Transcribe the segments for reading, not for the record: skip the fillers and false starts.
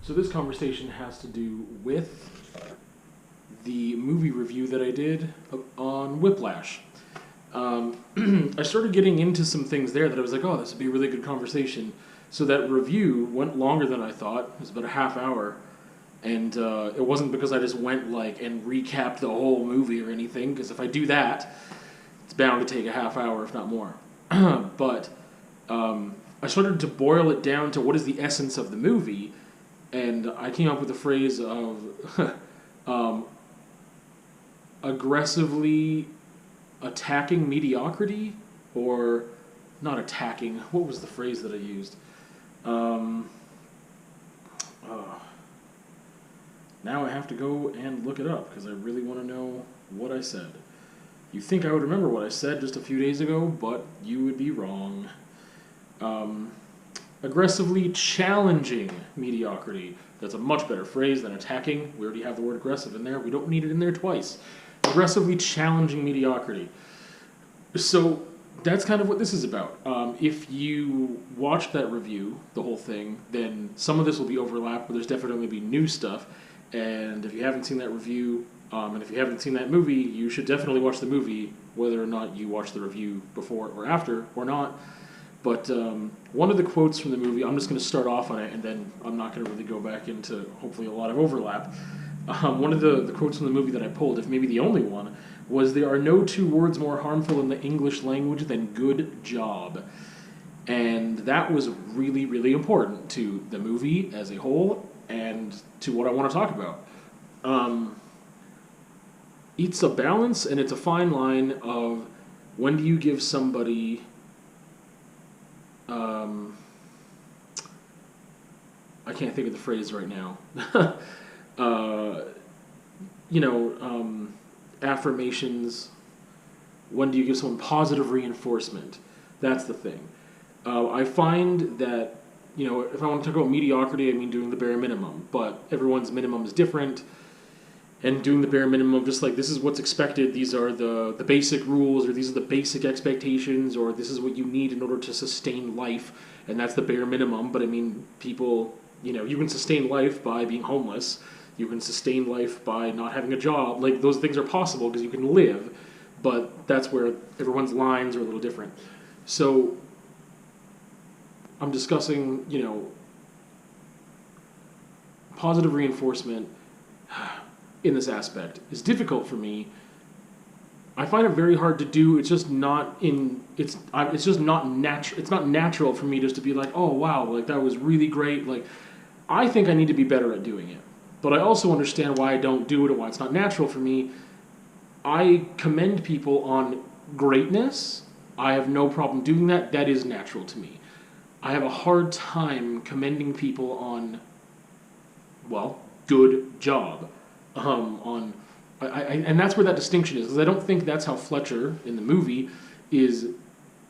So this conversation has to do with the movie review that I did on Whiplash. I started getting into some things there that I was like, oh, this would be a really good conversation. So that review went longer than I thought. It was about a half hour. And it wasn't because I just went and recapped the whole movie or anything, because if I do that, it's bound to take a half hour, if not more. But I started to boil it down to what is the essence of the movie, and I came up with the phrase of aggressively attacking mediocrity, or not attacking. What was the phrase that I used? Now I have to go and look it up because I really want to know what I said. You think I would remember what I said just a few days ago, but you would be wrong. Aggressively challenging mediocrity. That's a much better phrase than attacking. We already have the word aggressive in there. We don't need it in there twice. Aggressively challenging mediocrity. So that's kind of what this is about. If you watched that review, the whole thing, then some of this will be overlap, but there's definitely be new stuff. And if you haven't seen that review, and if you haven't seen that movie, you should definitely watch the movie, whether or not you watch the review before or after or not. But one of the quotes from the movie, I'm just going to start off on it, and then I'm not going to really go back into, hopefully, a lot of overlap. One of the quotes from the movie that I pulled, if maybe the only one, was, "There are no two words more harmful in the English language than good job." And that was really, really important to the movie as a whole and to what I want to talk about. It's a balance, and it's a fine line of when do you give somebody I can't think of the phrase right now. Affirmations. When do you give someone positive reinforcement? That's the thing. I find that, if I want to talk about mediocrity, I mean doing the bare minimum. But everyone's minimum is different. And doing the bare minimum, just like this is what's expected, these are the basic rules, or these are the basic expectations, or this is what you need in order to sustain life, and that's the bare minimum. But I mean, people, you can sustain life by being homeless, you can sustain life by not having a job. Like, those things are possible because you can live, but that's where everyone's lines are a little different. So, I'm discussing, positive reinforcement in this aspect is difficult for me. I find it very hard to do. It's just not it's just not natural. It's not natural for me just to be like, oh wow, like that was really great. Like, I think I need to be better at doing it, but I also understand why I don't do it and why it's not natural for me. I commend people on greatness. I have no problem doing that. That is natural to me. I have a hard time commending people on, good job. And that's where that distinction is, because I don't think that's how Fletcher in the movie is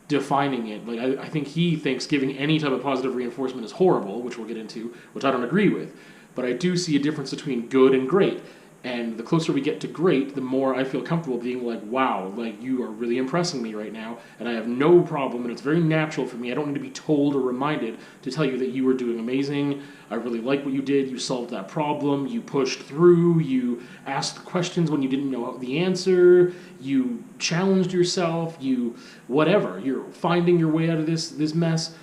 defining it. Like, I think he thinks giving any type of positive reinforcement is horrible, which we'll get into, which I don't agree with. But I do see a difference between good and great. And the closer we get to great, the more I feel comfortable being like, wow, like you are really impressing me right now, and I have no problem, and it's very natural for me. I don't need to be told or reminded to tell you that you were doing amazing. I really like what you did. You solved that problem. You pushed through. You asked questions when you didn't know the answer. You challenged yourself. You whatever. You're finding your way out of this mess.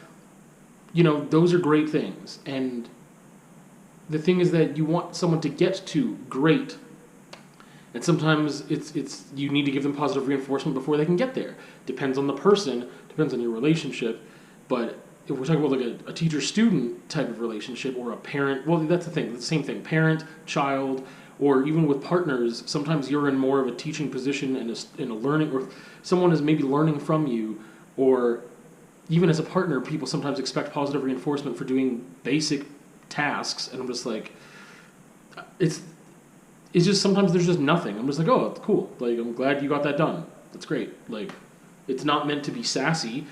Those are great things. And the thing is that you want someone to get to great, and sometimes it's you need to give them positive reinforcement before they can get there. Depends on the person, depends on your relationship. But if we're talking about like a teacher-student type of relationship, or a parent, that's the thing, the same thing, parent, child, or even with partners, sometimes you're in more of a teaching position and in a learning, or someone is maybe learning from you, or even as a partner, people sometimes expect positive reinforcement for doing basic tasks, and I'm just like, it's just sometimes there's just nothing. I'm just like, oh, cool. Like, I'm glad you got that done. That's great. Like, it's not meant to be sassy,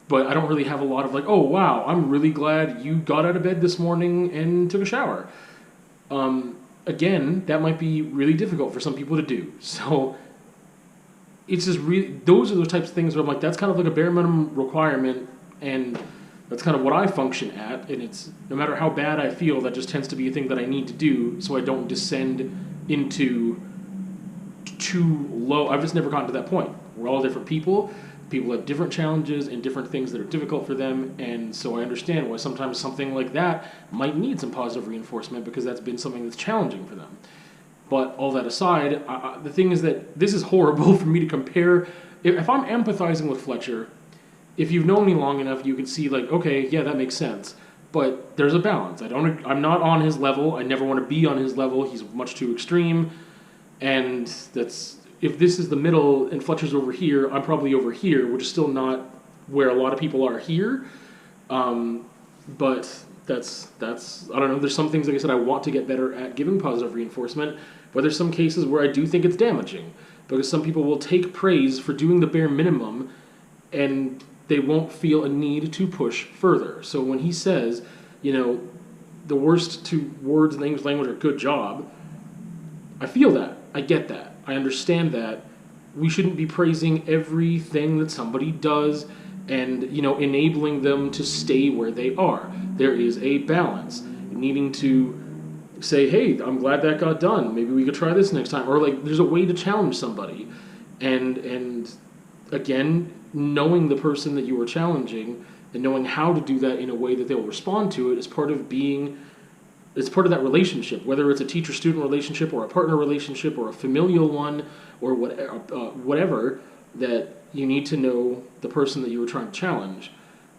but I don't really have a lot of like, oh wow, I'm really glad you got out of bed this morning and took a shower. Again, that might be really difficult for some people to do. So it's just really, those are the types of things where I'm like, that's kind of like a bare minimum requirement, and That's kind of what I function at, and it's no matter how bad I feel, that just tends to be a thing that I need to do so I don't descend into too low. I've just never gotten to that point. We're all different people. People have different challenges and different things that are difficult for them, and so I understand why sometimes something like that might need some positive reinforcement because that's been something that's challenging for them. But all that aside, the thing is that this is horrible for me to compare. If I'm empathizing with Fletcher, if you've known me long enough, you can see like, okay, yeah, that makes sense. But there's a balance. I'm not on his level. I never want to be on his level. He's much too extreme. And that's, if this is the middle and Fletcher's over here, I'm probably over here, which is still not where a lot of people are here. But that's I don't know. There's some things, like I said, I want to get better at giving positive reinforcement. But there's some cases where I do think it's damaging because some people will take praise for doing the bare minimum and they won't feel a need to push further. So when he says, the worst two words in the English language are good job, I feel that. I get that. I understand that. We shouldn't be praising everything that somebody does and, enabling them to stay where they are. There is a balance. Needing to say, hey, I'm glad that got done. Maybe we could try this next time. Or, there's a way to challenge somebody. And again, knowing the person that you are challenging and knowing how to do that in a way that they'll respond to it is part of it's part of that relationship, whether it's a teacher-student relationship or a partner relationship or a familial one or whatever, that you need to know the person that you were trying to challenge.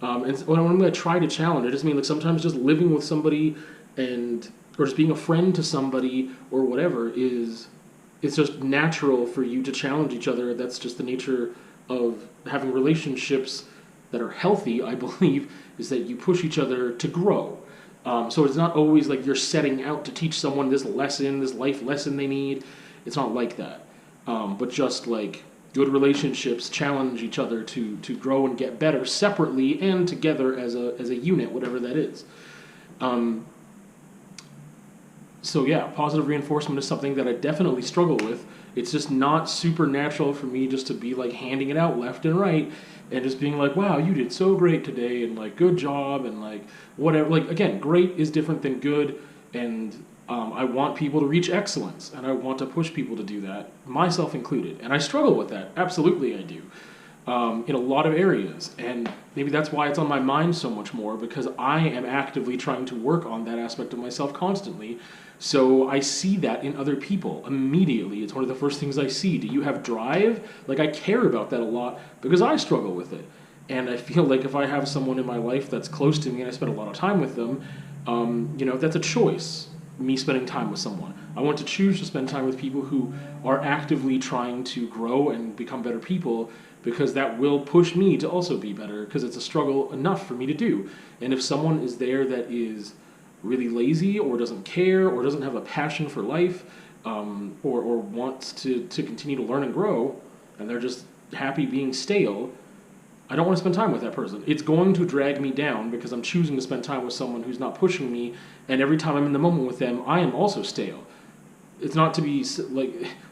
And when I'm going to try to challenge, I just mean sometimes just living with somebody or just being a friend to somebody or whatever it's just natural for you to challenge each other. That's just the nature of having relationships that are healthy, I believe, is that you push each other to grow. So it's not always like you're setting out to teach someone this life lesson they need. It's not like that. But just like good relationships challenge each other to grow and get better separately and together as a unit, whatever that is. So yeah, positive reinforcement is something that I definitely struggle with. It's just not supernatural for me just to be handing it out left and right and just being like, wow, you did so great today and good job and whatever. Again, great is different than good, and I want people to reach excellence and I want to push people to do that, myself included. And I struggle with that. Absolutely I do. In a lot of areas, and maybe that's why it's on my mind so much more, because I am actively trying to work on that aspect of myself constantly. So I see that in other people immediately. It's one of the first things I see. Do you have drive? I care about that a lot because I struggle with it. And I feel like if I have someone in my life that's close to me and I spend a lot of time with them, that's a choice, me spending time with someone. I want to choose to spend time with people who are actively trying to grow and become better people, because that will push me to also be better, because it's a struggle enough for me to do. And if someone is there that is really lazy or doesn't care or doesn't have a passion for life, or wants to continue to learn and grow, and they're just happy being stale, I don't want to spend time with that person. It's going to drag me down because I'm choosing to spend time with someone who's not pushing me, and every time I'm in the moment with them, I am also stale. It's not to be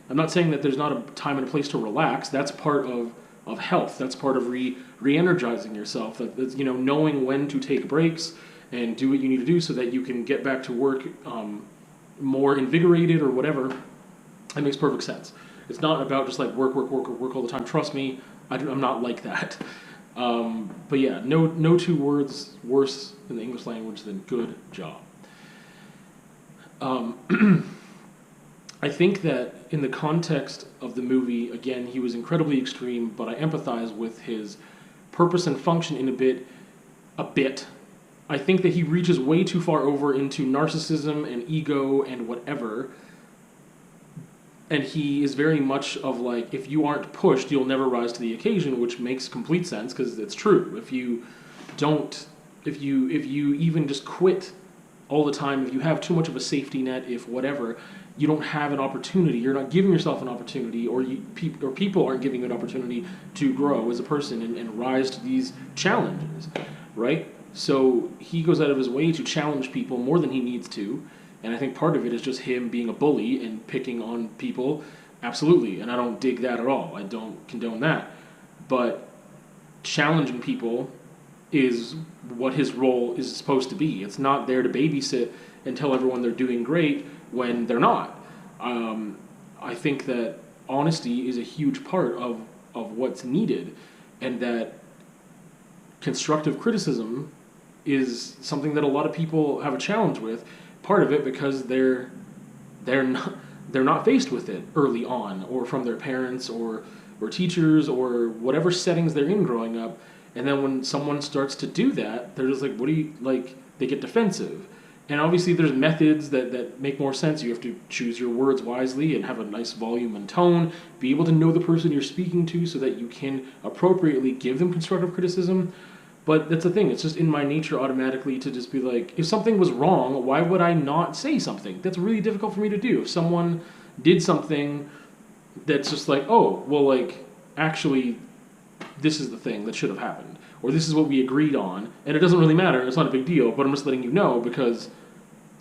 I'm not saying that there's not a time and a place to relax. That's part of health. That's part of re-energizing yourself. That's knowing when to take breaks and do what you need to do so that you can get back to work more invigorated or whatever. That makes perfect sense. It's not about just work all the time. Trust me, I'm not like that. But yeah, no two words worse in the English language than good job. I think that in the context of the movie, again, he was incredibly extreme, but I empathize with his purpose and function in a bit. I think that he reaches way too far over into narcissism and ego and whatever. And he is very much of if you aren't pushed, you'll never rise to the occasion, which makes complete sense because it's true. If you even just quit all the time, if you have too much of a safety net, if whatever, you don't have an opportunity, you're not giving yourself an opportunity, or people aren't giving you an opportunity to grow as a person and rise to these challenges, right? So he goes out of his way to challenge people more than he needs to, and I think part of it is just him being a bully and picking on people, absolutely, and I don't dig that at all. I don't condone that. But challenging people is what his role is supposed to be. It's not there to babysit and tell everyone they're doing great when they're not. I think that honesty is a huge part of what's needed, and that constructive criticism is something that a lot of people have a challenge with. Part of it because they're not faced with it early on, or from their parents or teachers or whatever settings they're in growing up. And then when someone starts to do that, they're just like, what do you, like, they get defensive. And obviously there's methods that make more sense. You have to choose your words wisely and have a nice volume and tone, be able to know the person you're speaking to so that you can appropriately give them constructive criticism. But that's the thing, it's just in my nature automatically to just be like, if something was wrong, why would I not say something? That's really difficult for me to do. If someone did something that's just like, oh, well, like, actually, this is the thing that should have happened, or this is what we agreed on, and it doesn't really matter, it's not a big deal, but I'm just letting you know because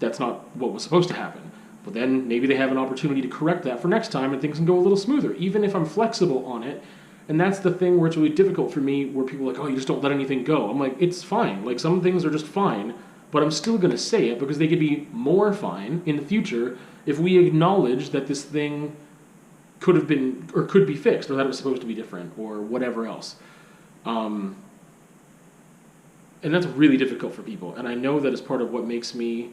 that's not what was supposed to happen. But then maybe they have an opportunity to correct that for next time and things can go a little smoother, even if I'm flexible on it. And that's the thing where it's really difficult for me, where people are like, oh, you just don't let anything go. I'm like, it's fine. Like, some things are just fine, but I'm still going to say it because they could be more fine in the future if we acknowledge that this thing could have been, or could be fixed, or that it was supposed to be different, or whatever else. And that's really difficult for people. And I know that is part of what makes me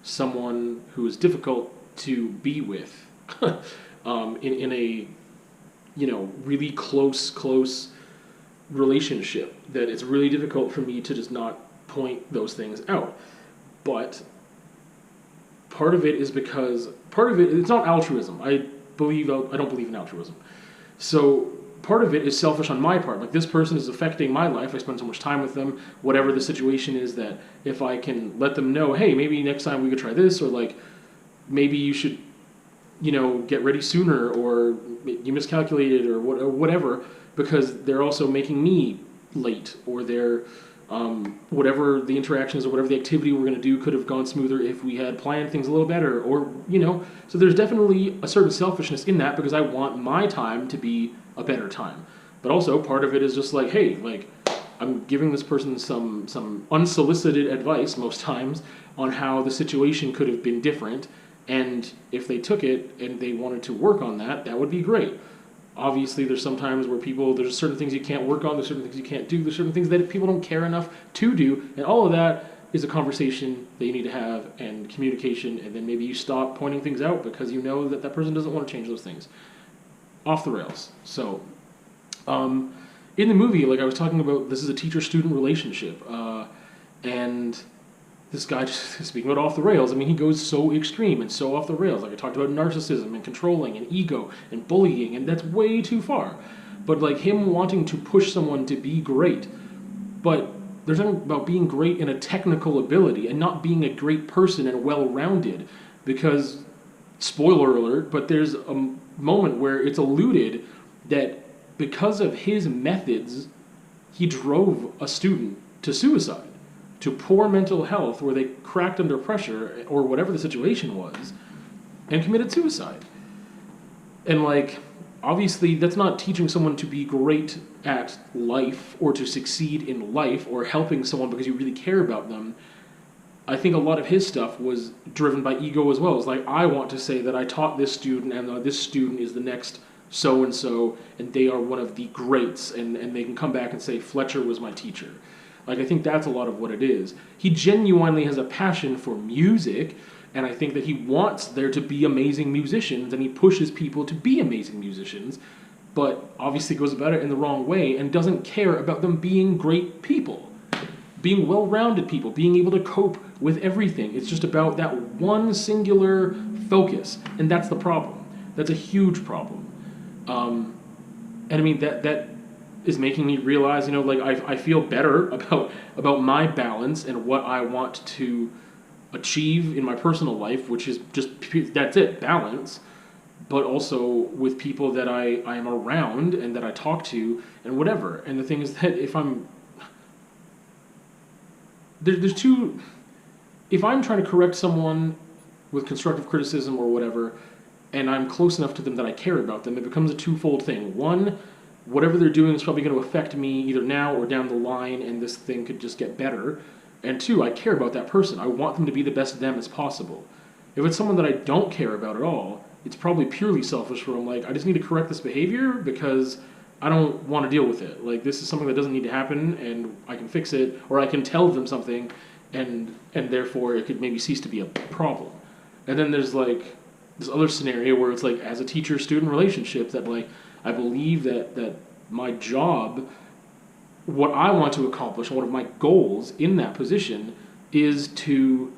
someone who is difficult to be with in a, you know, really close relationship, that it's really difficult for me to just not point those things out. But part of it is because, it's not altruism. I don't believe in altruism. So part of it is selfish on my part. Like, this person is affecting my life. I spend so much time with them, whatever the situation is, that if I can let them know, hey, maybe next time we could try this, or like, maybe you should, you know, get ready sooner, or you miscalculated, or whatever, because they're also making me late, or they're, whatever the interaction is, or whatever the activity we're going to do could have gone smoother if we had planned things a little better, or, you know, so there's definitely a certain selfishness in that, because I want my time to be a better time. But also part of it is just like, hey, like, I'm giving this person some unsolicited advice most times on how the situation could have been different, and if they took it and they wanted to work on that, that would be great. Obviously, there's some times where there's certain things you can't work on, there's certain things you can't do, there's certain things that people don't care enough to do, and all of that is a conversation that you need to have, and communication, and then maybe you stop pointing things out because you know that that person doesn't want to change those things. Off the rails. So, in the movie, like I was talking about, this is a teacher-student relationship, and this guy, just speaking about off the rails, I mean, he goes so extreme and so off the rails. Like I talked about narcissism and controlling and ego and bullying, and that's way too far. But like him wanting to push someone to be great, but there's something about being great in a technical ability and not being a great person and well-rounded, because, spoiler alert, but there's a moment where it's alluded that because of his methods, he drove a student to suicide, to poor mental health, where they cracked under pressure, or whatever the situation was, and committed suicide. And like, obviously that's not teaching someone to be great at life, or to succeed in life, or helping someone because you really care about them. I think a lot of his stuff was driven by ego as well. It's like, I want to say that I taught this student, and this student is the next so-and-so, and they are one of the greats, and they can come back and say, Fletcher was my teacher. Like, I think that's a lot of what it is. He genuinely has a passion for music, and I think that he wants there to be amazing musicians, and he pushes people to be amazing musicians, but obviously goes about it in the wrong way and doesn't care about them being great people, being well-rounded people, being able to cope with everything. It's just about that one singular focus, and that's the problem. That's a huge problem. And I mean, that is making me realize, you know, like, I feel better about my balance and what I want to achieve in my personal life, which is just, that's it, balance, but also with people that I am around and that I talk to and whatever. And the thing is that if I'm trying to correct someone with constructive criticism or whatever, and I'm close enough to them that I care about them, it becomes a twofold thing. One, whatever they're doing is probably going to affect me either now or down the line, and this thing could just get better. And two, I care about that person. I want them to be the best them as possible. If it's someone that I don't care about at all, it's probably purely selfish where I'm like, I just need to correct this behavior because I don't want to deal with it. Like, this is something that doesn't need to happen, and I can fix it, or I can tell them something, and therefore it could maybe cease to be a problem. And then there's like this other scenario where it's like, as a teacher-student relationship, that like I believe that my job, what I want to accomplish, one of my goals in that position is to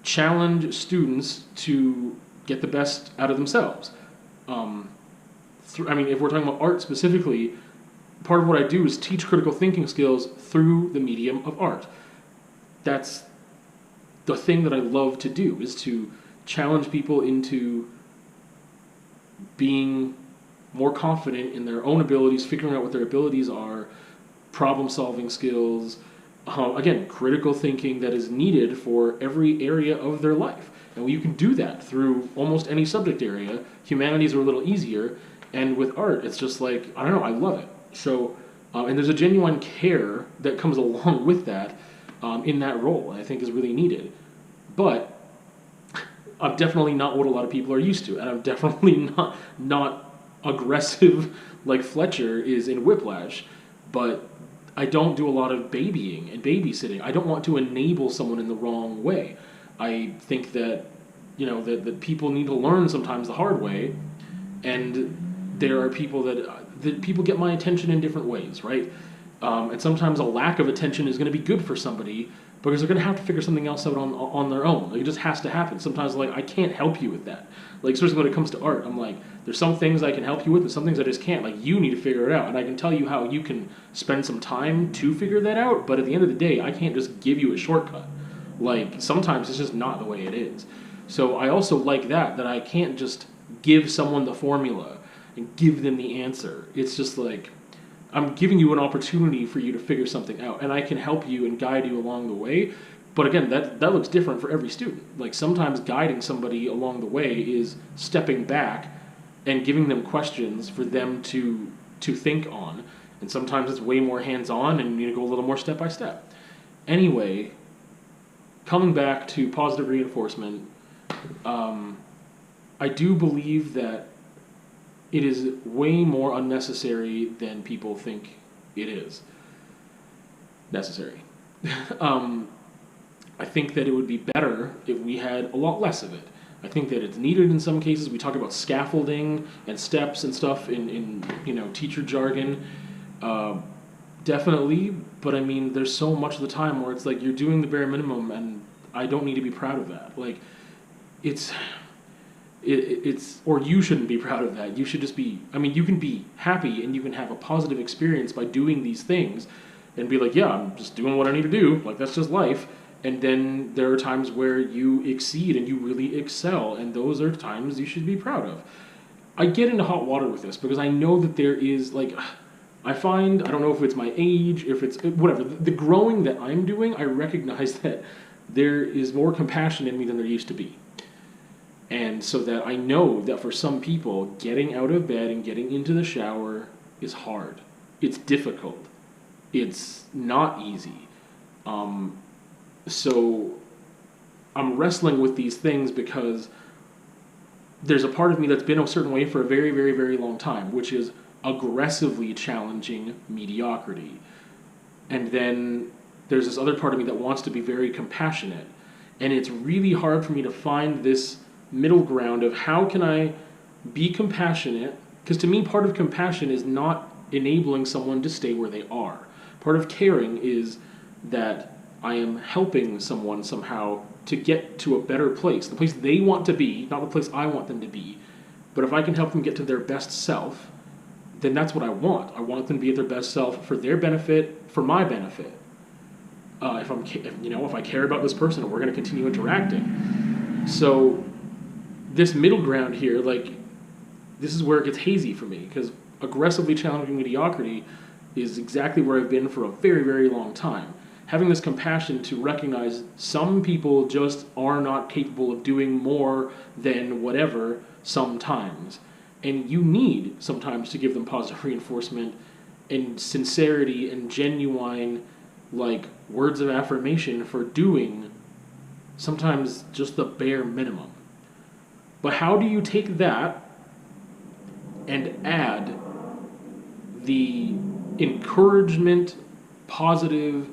challenge students to get the best out of themselves. If we're talking about art specifically, part of what I do is teach critical thinking skills through the medium of art. That's the thing that I love to do, is to challenge people into being more confident in their own abilities, figuring out what their abilities are, problem-solving skills, again, critical thinking that is needed for every area of their life. And you can do that through almost any subject area. Humanities are a little easier, and with art, it's just like, I don't know, I love it. So, and there's a genuine care that comes along with that in that role, and I think is really needed. But I'm definitely not what a lot of people are used to, and I'm definitely not aggressive like Fletcher is in Whiplash, but I don't do a lot of babying and babysitting. I don't want to enable someone in the wrong way. I think that, that people need to learn sometimes the hard way, and there are people that people get my attention in different ways, right? And sometimes a lack of attention is going to be good for somebody because they're going to have to figure something else out on their own. Like, it just has to happen. Sometimes, like, I can't help you with that. Like, especially when it comes to art, I'm like, there's some things I can help you with, and some things I just can't. Like, you need to figure it out, and I can tell you how you can spend some time to figure that out, but at the end of the day, I can't just give you a shortcut. Like, sometimes it's just not the way it is. So I also like that I can't just give someone the formula and give them the answer. It's just like, I'm giving you an opportunity for you to figure something out, and I can help you and guide you along the way. But again, that looks different for every student. Like, sometimes guiding somebody along the way is stepping back and giving them questions for them to think on. And sometimes it's way more hands-on, and you need to go a little more step by step. Anyway, coming back to positive reinforcement, I do believe that it is way more unnecessary than people think it is necessary. I think that it would be better if we had a lot less of it. I think that it's needed in some cases. We talk about scaffolding and steps and stuff in teacher jargon. Definitely, but I mean, there's so much of the time where it's like you're doing the bare minimum, and I don't need to be proud of that. Like, it's or you shouldn't be proud of that. You should just be, you can be happy and you can have a positive experience by doing these things and be like, yeah, I'm just doing what I need to do. Like, that's just life. And then there are times where you exceed and you really excel, and those are times you should be proud of. I get into hot water with this because I know that there is, like, I find, I don't know if it's my age, if it's whatever, the growing that I'm doing, I recognize that there is more compassion in me than there used to be. And so that I know that for some people, getting out of bed and getting into the shower is hard. It's difficult. It's not easy. So I'm wrestling with these things because there's a part of me that's been a certain way for a very, very, very long time, which is aggressively challenging mediocrity. And then there's this other part of me that wants to be very compassionate. And it's really hard for me to find this middle ground of how can I be compassionate, because to me part of compassion is not enabling someone to stay where they are. Part of caring is that I am helping someone somehow to get to a better place, the place they want to be, not the place I want them to be. But if I can help them get to their best self, then that's what I want. I want them to be at their best self for their benefit, for my benefit. If I care about this person, we're going to continue interacting. So this middle ground here, like, this is where it gets hazy for me, because aggressively challenging mediocrity is exactly where I've been for a very, very long time. Having this compassion to recognize some people just are not capable of doing more than whatever sometimes. And you need sometimes to give them positive reinforcement and sincerity and genuine, like, words of affirmation for doing sometimes just the bare minimum. But how do you take that and add the encouragement, positive,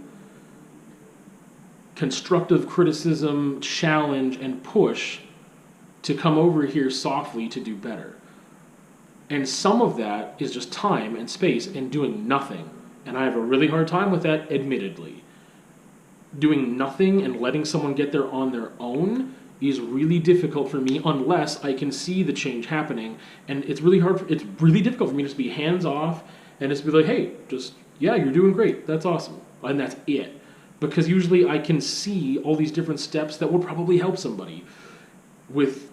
constructive criticism, challenge, and push to come over here softly to do better? And some of that is just time and space and doing nothing. And I have a really hard time with that, admittedly. Doing nothing and letting someone get there on their own is really difficult for me unless I can see the change happening. And it's really difficult for me to just be hands off and just be like, hey, yeah, you're doing great. That's awesome. And that's it. Because usually I can see all these different steps that will probably help somebody. With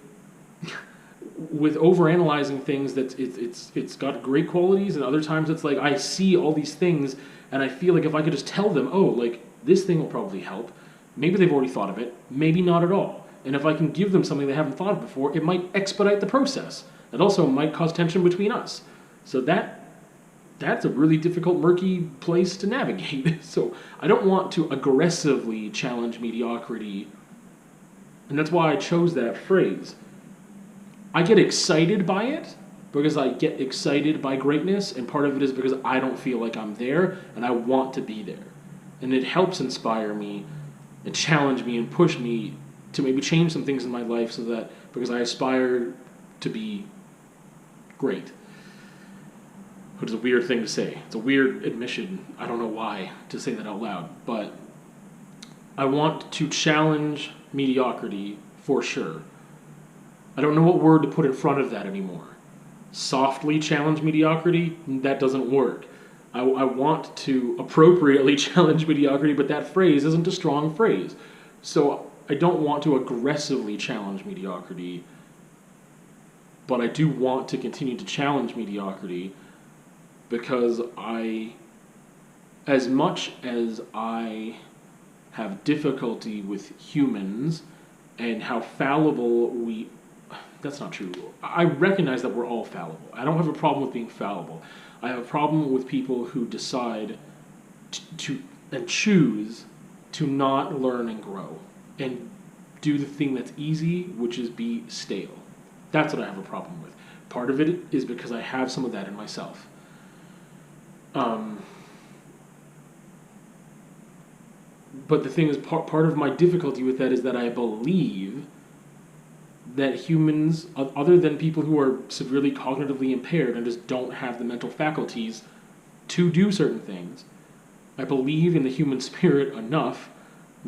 overanalyzing things, that it's got great qualities, and other times it's like I see all these things and I feel like if I could just tell them, oh, like, this thing will probably help. Maybe they've already thought of it, maybe not at all. And if I can give them something they haven't thought of before, it might expedite the process. It also might cause tension between us. So that's a really difficult, murky place to navigate. So I don't want to aggressively challenge mediocrity, and that's why I chose that phrase. I get excited by it because I get excited by greatness, and part of it is because I don't feel like I'm there and I want to be there. And it helps inspire me and challenge me and push me to maybe change some things in my life, so that, because I aspire to be great. Which is a weird thing to say. It's a weird admission. I don't know why to say that out loud, but I want to challenge mediocrity for sure. I don't know what word to put in front of that anymore. Softly challenge mediocrity? That doesn't work. I want to appropriately challenge mediocrity, but that phrase isn't a strong phrase. So I don't want to aggressively challenge mediocrity, but I do want to continue to challenge mediocrity, because as much as I have difficulty with humans and how fallible that's not true. I recognize that we're all fallible. I don't have a problem with being fallible. I have a problem with people who decide to and choose to not learn and grow and do the thing that's easy, which is be stale. That's what I have a problem with. Part of it is because I have some of that in myself. But the thing is, part of my difficulty with that is that I believe that humans, other than people who are severely cognitively impaired and just don't have the mental faculties to do certain things, I believe in the human spirit enough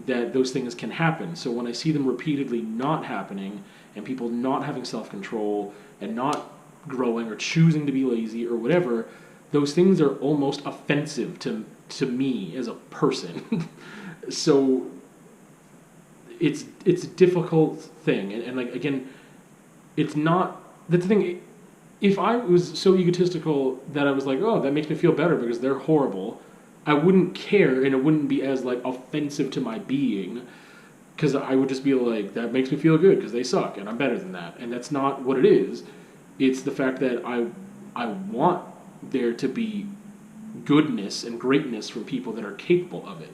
that those things can happen. So when I see them repeatedly not happening, and people not having self-control and not growing or choosing to be lazy or whatever, those things are almost offensive to me as a person. So it's a difficult thing, and like, again, it's not, that's the thing. If I was so egotistical that I was like, oh, that makes me feel better because they're horrible, I wouldn't care, and it wouldn't be as like offensive to my being, because I would just be like, that makes me feel good because they suck and I'm better than that. And that's not what it is. It's the fact that I want there to be goodness and greatness from people that are capable of it.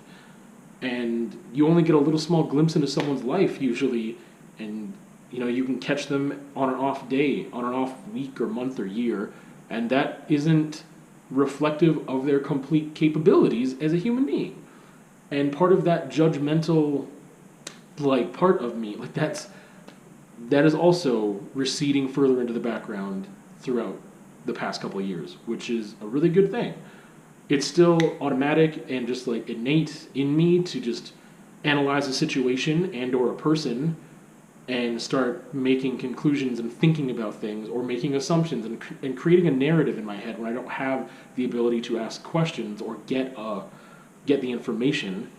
And you only get a little small glimpse into someone's life usually, and you can catch them on an off day, on an off week or month or year, and that isn't reflective of their complete capabilities as a human being. And part of that judgmental, like, part of me, like, that is also receding further into the background throughout the past couple of years, which is a really good thing. It's still automatic and just like innate in me to just analyze a situation and or a person and start making conclusions and thinking about things, or making assumptions and creating a narrative in my head when I don't have the ability to ask questions or get the information.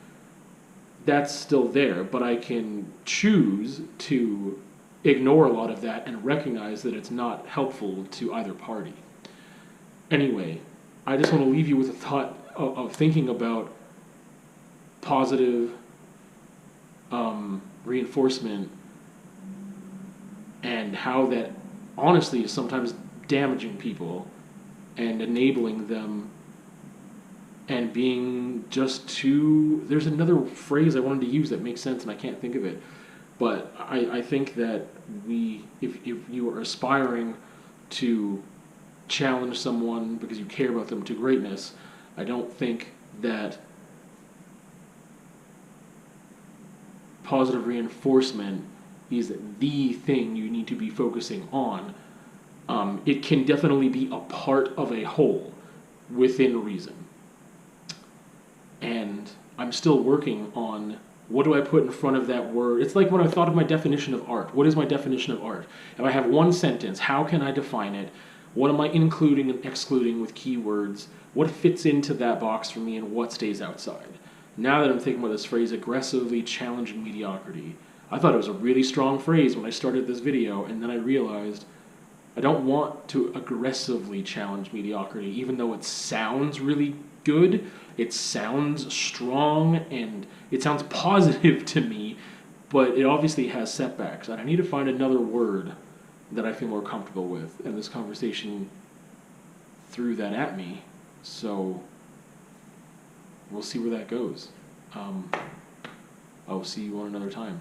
That's still there, but I can choose to ignore a lot of that and recognize that it's not helpful to either party. Anyway, I just want to leave you with a thought of thinking about positive reinforcement, and how that honestly is sometimes damaging people and enabling them and being just too. There's another phrase I wanted to use that makes sense and I can't think of it. But I think that if you are aspiring to challenge someone because you care about them to greatness, I don't think that positive reinforcement is the thing you need to be focusing on. It can definitely be a part of a whole within reason. And I'm still working on what do I put in front of that word. It's like when I thought of my definition of art. What is my definition of art? If I have one sentence, how can I define it? What am I including and excluding with keywords? What fits into that box for me and what stays outside? Now that I'm thinking about this phrase, aggressively challenging mediocrity, I thought it was a really strong phrase when I started this video, and then I realized I don't want to aggressively challenge mediocrity, even though it sounds really good, it sounds strong, and it sounds positive to me, but it obviously has setbacks, and I need to find another word that I feel more comfortable with, and this conversation threw that at me, so we'll see where that goes. I'll see you on another time.